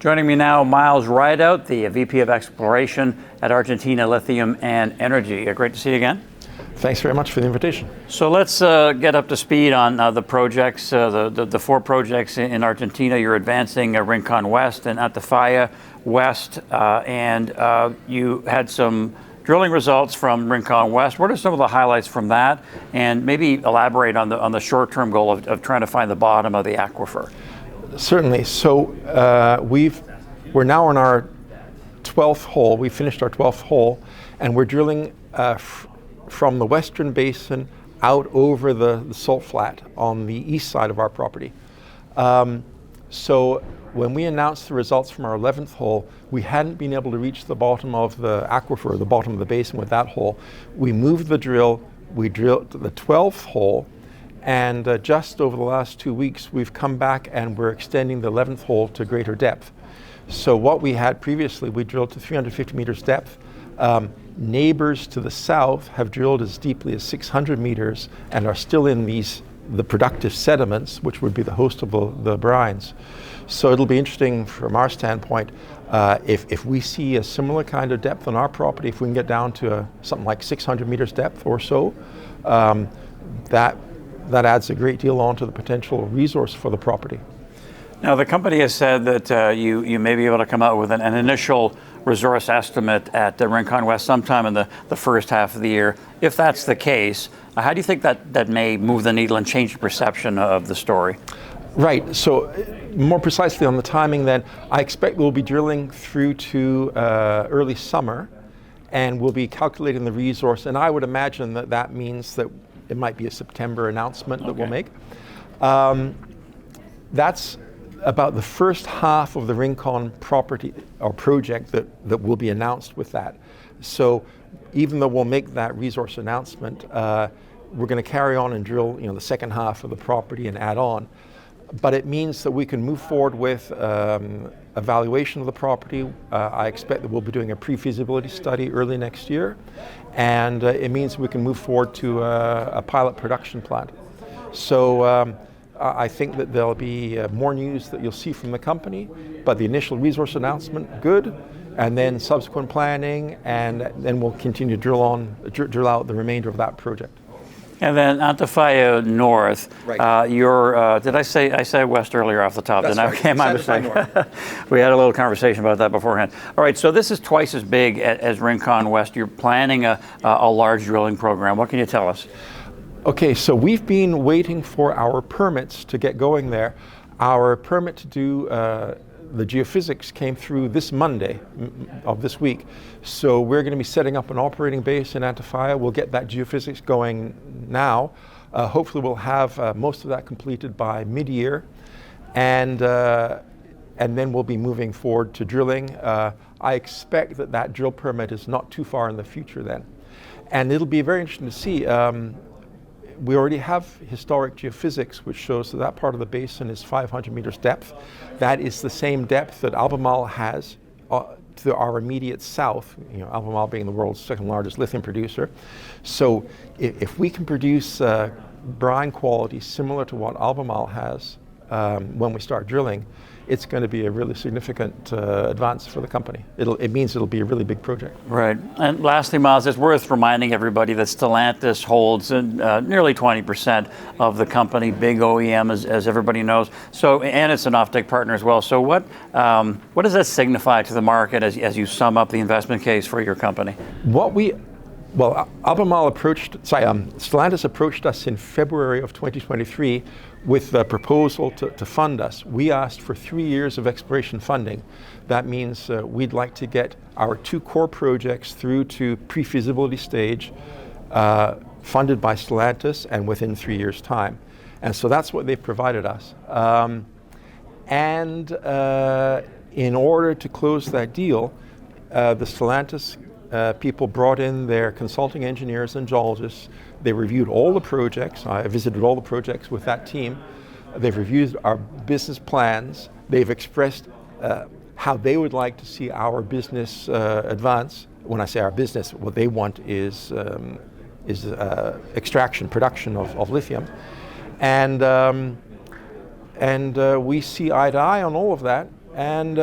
Joining me now, Miles Rideout, the VP of Exploration at Argentina Lithium Energy. Great to see you again. Thanks very much for the invitation. So let's get up to speed on the projects, the four projects in Argentina. You're advancing Rincon West and Antofalla West, and you had some drilling results from Rincon West. What are some of the highlights from that? And maybe elaborate on the short-term goal of trying to find the bottom of the aquifer. Certainly. So we're now on our 12th hole. We finished our 12th hole, and we're drilling from the western basin out over the salt flat on the east side of our property. So when we announced the results from our 11th hole, we hadn't been able to reach the bottom of the aquifer, the bottom of the basin with that hole. We moved the drill, we drilled the 12th hole, and just over the last 2 weeks, we've come back and we're extending the 11th hole to greater depth. So what we had previously, we drilled to 350 meters depth. Neighbors to the south have drilled as deeply as 600 meters and are still in the productive sediments, which would be the host of the brines. So it'll be interesting from our standpoint, if we see a similar kind of depth on our property, if we can get down to something like 600 meters depth or so, that adds a great deal onto the potential resource for the property. Now, the company has said that you may be able to come out with an initial resource estimate at Rincon West sometime in the first half of the year. If that's the case, how do you think that may move the needle and change the perception of the story? Right. So more precisely on the timing then, I expect we'll be drilling through to early summer, and we'll be calculating the resource. And I would imagine that means that it might be a September announcement that we'll make. That's about the first half of the Rincon property or project that will be announced with that. So even though we'll make that resource announcement, we're going to carry on and drill the second half of the property and add on. But it means that we can move forward with evaluation of the property. I expect that we'll be doing a pre-feasibility study early next year, and it means we can move forward to a pilot production plant. So I think that there'll be more news that you'll see from the company, but the initial resource announcement, good, and then subsequent planning, and then we'll continue to drill out the remainder of that project. And then Antofalla North, right. Did I say west earlier off the top? That's right. Okay, my mistake. We had a little conversation about that beforehand. All right, so this is twice as big as Rincon West. You're planning a large drilling program. What can you tell us? Okay, so we've been waiting for our permits to get going there. Our permit to do the geophysics came through this Monday of this week. So we're going to be setting up an operating base in Antofalla. We'll get that geophysics going now. Hopefully we'll have most of that completed by mid-year. And then we'll be moving forward to drilling. I expect that drill permit is not too far in the future then. And it'll be very interesting to see. We already have historic geophysics, which shows that part of the basin is 500 meters depth. That is the same depth that Albemarle has to our immediate south, Albemarle being the world's second largest lithium producer. So if we can produce brine quality similar to what Albemarle has when we start drilling, it's going to be a really significant advance for the company. It means it'll be a really big project. Right. And lastly, Miles, it's worth reminding everybody that Stellantis holds nearly 20% of the company, big OEM, as everybody knows. So, and it's an offtake partner as well. So what does that signify to the market as you sum up the investment case for your company? Stellantis approached us in February of 2023 with a proposal to fund us. We asked for 3 years of exploration funding. That means we'd like to get our 2 core projects through to pre-feasibility stage, funded by Stellantis, and within 3 years' time. And so that's what they've provided us. In order to close that deal, the Stellantis people brought in their consulting engineers and geologists. They reviewed all the projects. I visited all the projects with that team. They've reviewed our business plans. They've expressed how they would like to see our business advance. When I say our business, what they want is extraction, production of lithium. And we see eye to eye on all of that. and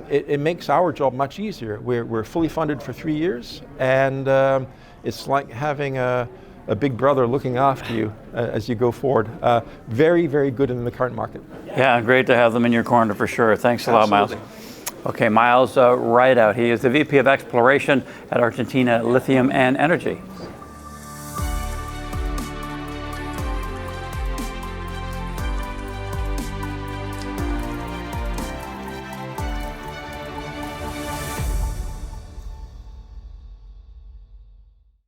it makes our job much easier. We're fully funded for 3 years, and it's like having a big brother looking after you as you go forward. Very, very good in the current market. Yeah, great to have them in your corner for sure. Thanks a lot, Miles. Okay, Miles Rideout. He is the VP of Exploration at Argentina Lithium and Energy.